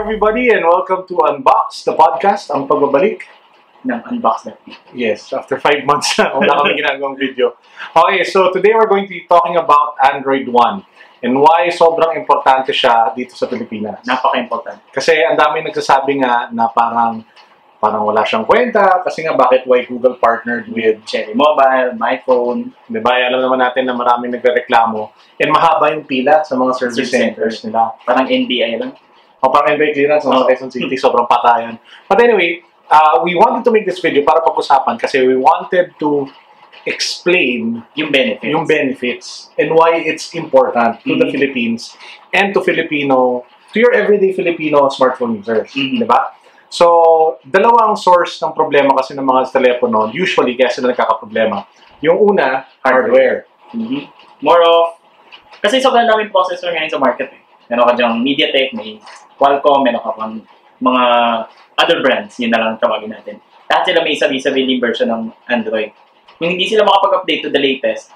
everybody, and welcome to Unbox, the podcast, ang pagbabalik ng Unbox na. Yes, after 5 months na wala kami ginagawang video. Okay, so today we're going to be talking about Android One and why sobrang importante siya dito sa Pilipinas. Napaka-important. Kasi ang dami nagsasabi nga na parang wala siyang kwenta kasi nga bakit why Google partnered with Cherry Mobile, My Phone. Diba? Alam naman natin na maraming nagrereklamo and mahaba yung pila sa mga service centers nila. Parang NBI lang. O parang NBI clearance sa Quezon City, sobrang patayan. But anyway, we wanted to make this video para pag-usapan kasi we wanted to explain yung benefits and why it's important to the Philippines and to your everyday Filipino smartphone users. Diba? So, dalawang source ng problema kasi ng mga telepono, usually kaya sila nagkakaproblema. Yung una, hardware. More of, kasi sobrang daming processor ngayon sa market. Meron ka dyang MediaTek, may Qualcomm, meron ka pang mga other brands, yun na lang tawagin natin. Lahat sila may sarili-sarili version ng Android. Kung hindi sila makapag-update to the latest,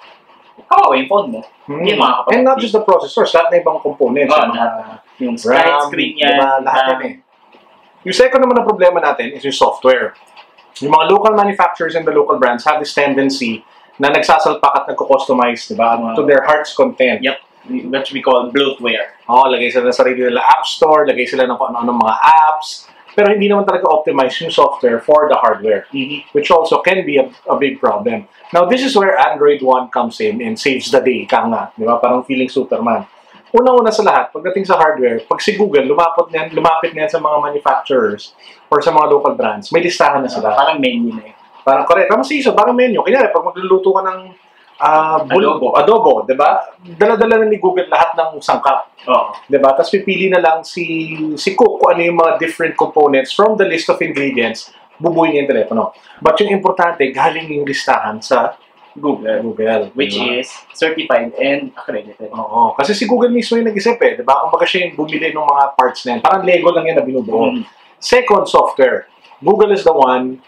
kawawa yung phone mo. Hindi makakapag-update. And not just the processors, lahat na ibang components. Yung sprite screen yan. Diba, lahat yan Yung second naman na problema natin is yung software. Yung mga local manufacturers and the local brands have this tendency na nagsasalpak at nagko-customize, diba, to their heart's content. Yep. What we call bloatware. Lagay sila ng sarili nila app store, lagay sila ng ano mga apps, pero hindi naman talaga optimize yung software for the hardware, which also can be a big problem. Now, this is where Android One comes in and saves the day, ika nga, diba? Parang feeling Superman. Una-una sa lahat, pagdating sa hardware, pag si Google, lumapit niyan sa mga manufacturers or sa mga local brands, may listahan na sila. Parang menu na yun. Parang correct. Tama siya, parang menu. Kaya pag magluluto ka ng adobo, diba? Dala-dala na ni Google lahat ng sangkap. Diba? Tapos pipili na lang si cook kung ano yung mga different components from the list of ingredients, bubuin niya yung telepono. But yung importante, galing yung listahan sa Google. Which is certified and accredited. Oo. Kasi si Google mismo yung nag-isip Diba? Kung baga siya yung bumili ng mga parts na yan. Parang Lego lang yan na binubuo. Second, software. Google is the one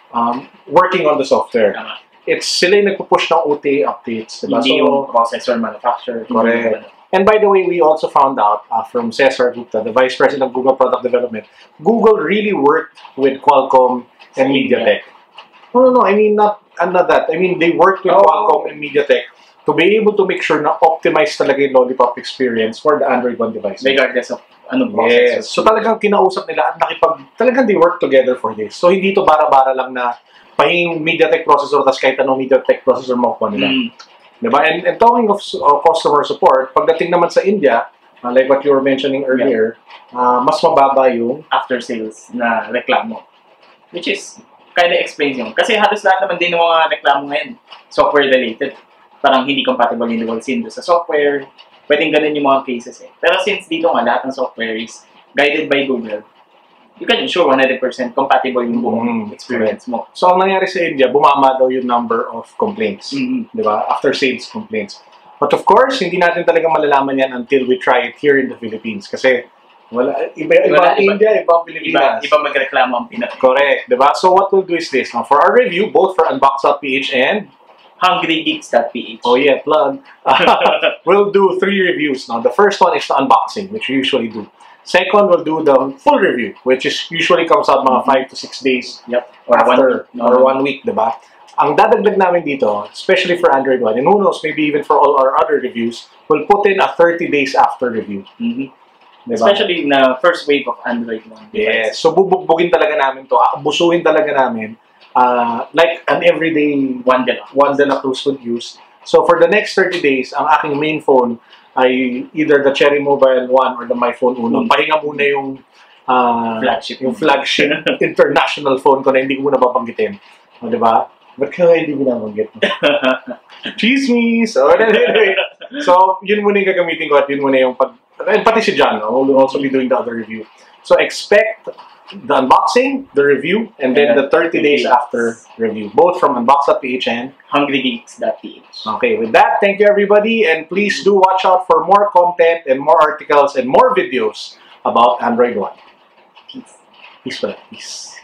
working on the software. Sila yung nagpo-push ng OTA updates. Diba? Hindi yung processor manufacturer. Correct. And by the way, we also found out from Cesar Gupta, the Vice President of Google Product Development, Google really worked with Qualcomm and MediaTek. No, I mean not that. I mean, they worked with Qualcomm and MediaTek to be able to make sure na optimize talaga yung Lollipop experience for the Android One device. Regardless of anong processor. Yes. So talagang kinausap nila at talagang they work together for this. So hindi to bara-bara lang na pahing MediaTek processor tapos kahit anong MediaTek processor makukuha nila. Diba? And talking of customer support, pagdating naman sa India, like what you were mentioning earlier, mas mababa yung after sales na reklamo. Which is kind of explains yun. Kasi halos lahat naman din ng mga reklamo ngayon, software related. Parang hindi compatible yung dual SIM sa software. Pwedeng ganun yung mga cases Pero since dito nga, lahat ng software is guided by Google, you can ensure 100% compatible yung buong experience mo. So, ang nangyari sa India, bumama daw yung number of complaints. Diba? After sales complaints. But of course, hindi natin talaga malalaman yan until we try it here in the Philippines. Kasi ibang India, ibang Pilipinas. Iba magreklamo ang Pinas. Correct, diba? So what we'll do is this. Now, for our review, both for Unbox.ph and HungryGeeks.ph. Oh yeah, plug. We'll do 3 reviews. Now, the first one is the unboxing, which we usually do. Second, we'll do the full review, which usually comes out mga 5 to 6 days after or 1 week, diba? Ang dadagdag namin dito, especially for Android One, and who knows, maybe even for all our other reviews, we'll put in a 30 days after review. Diba? Especially na first wave of Android One. Yes. So, bubugbugin talaga namin to. Abusuhin talaga namin. Like an everyday one de la Cruz would use. So, for the next 30 days, ang aking main phone ay either the Cherry Mobile 1 or the My Phone 1. Pahinga muna yung flagship international phone ko na hindi ko muna babanggitin. Diba? Ba't kaya hindi binabanggit? Chismis! Anyway. So, yun muna yung gagamitin ko at yun muna yung and pati si John, will also be doing the other review. So expect the unboxing, the review, and then the 30 days after review. Both from Unbox.ph and HungryGeeks.ph. Okay, with that, thank you everybody, and please do watch out for more content and more articles and more videos about Android One. Peace. Peace.